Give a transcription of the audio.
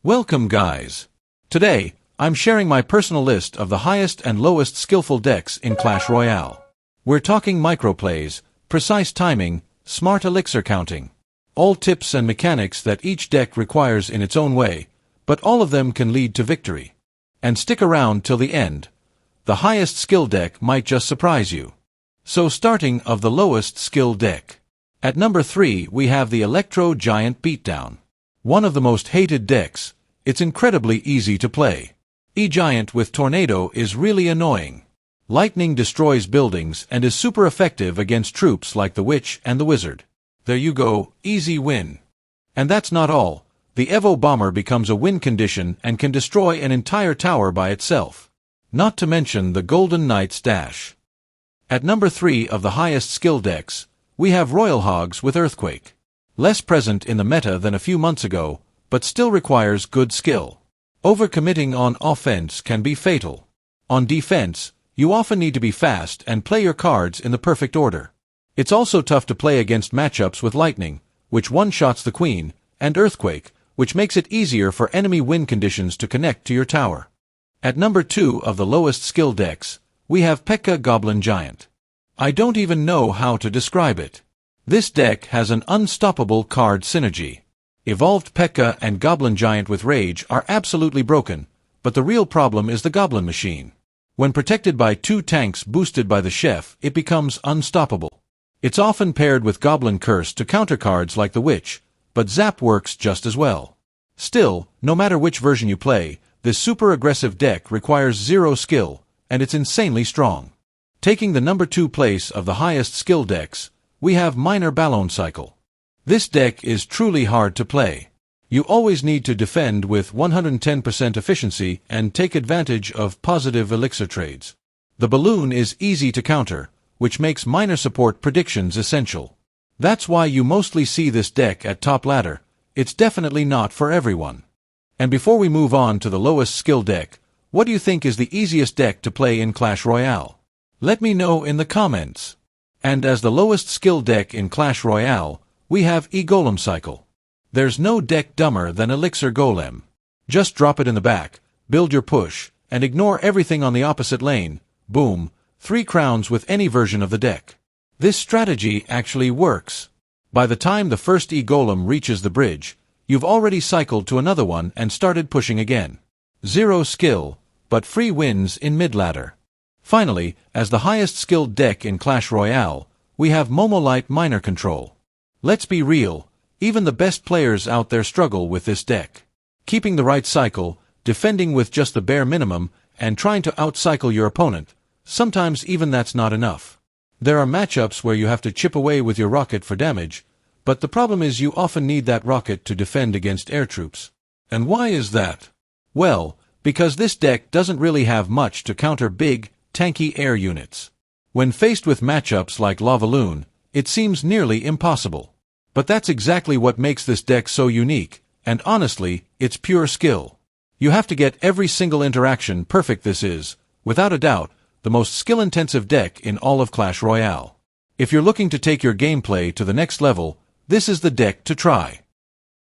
Welcome guys! Today, I'm sharing my personal list of the highest and lowest skillful decks in Clash Royale. We're talking microplays, precise timing, smart elixir counting. All tips and mechanics that each deck requires in its own way, but all of them can lead to victory. And stick around till the end. The highest skill deck might just surprise you. So starting of the lowest skill deck. At number 3 we have the Electro Giant Beatdown. One of the most hated decks. It's incredibly easy to play. E-Giant with Tornado is really annoying. Lightning destroys buildings and is super effective against troops like the Witch and the Wizard. There you go, easy win. And that's not all. The Evo Bomber becomes a win condition and can destroy an entire tower by itself. Not to mention the Golden Knight's dash. At number 3 of the highest skill decks, we have Royal Hogs with Earthquake. Less present in the meta than a few months ago, but still requires good skill. Overcommitting on offense can be fatal. On defense, you often need to be fast and play your cards in the perfect order. It's also tough to play against matchups with Lightning, which one-shots the Queen, and Earthquake, which makes it easier for enemy win conditions to connect to your tower. At number 2 of the lowest skill decks, we have P.E.K.K.A. Goblin Giant. I don't even know how to describe it. This deck has an unstoppable card synergy. Evolved P.E.K.K.A. and Goblin Giant with Rage are absolutely broken, but the real problem is the Goblin Machine. When protected by 2 tanks boosted by the Chef, it becomes unstoppable. It's often paired with Goblin Curse to counter cards like the Witch, but Zap works just as well. Still, no matter which version you play, this super aggressive deck requires 0 skill, and it's insanely strong. Taking the number 2 place of the highest skill decks, we have Minor Ballon Cycle. This deck is truly hard to play. You always need to defend with 110% efficiency and take advantage of positive elixir trades. The balloon is easy to counter, which makes minor support predictions essential. That's why you mostly see this deck at top ladder. It's definitely not for everyone. And before we move on to the lowest skill deck, what do you think is the easiest deck to play in Clash Royale? Let me know in the comments. And as the lowest skill deck in Clash Royale, we have E-Golem Cycle. There's no deck dumber than Elixir Golem. Just drop it in the back, build your push, and ignore everything on the opposite lane. Boom, 3 crowns with any version of the deck. This strategy actually works. By the time the first E-Golem reaches the bridge, you've already cycled to another one and started pushing again. 0 skill, but free wins in mid-ladder. Finally, as the highest skilled deck in Clash Royale, we have Momolite Minor Control. Let's be real, even the best players out there struggle with this deck. Keeping the right cycle, defending with just the bare minimum, and trying to outcycle your opponent, sometimes even that's not enough. There are matchups where you have to chip away with your rocket for damage, but the problem is you often need that rocket to defend against air troops. And why is that? Well, because this deck doesn't really have much to counter big, tanky air units. When faced with matchups like Lavaloon, it seems nearly impossible. But that's exactly what makes this deck so unique, and honestly, it's pure skill. You have to get every single interaction perfect. This is, without a doubt, the most skill-intensive deck in all of Clash Royale. If you're looking to take your gameplay to the next level, this is the deck to try.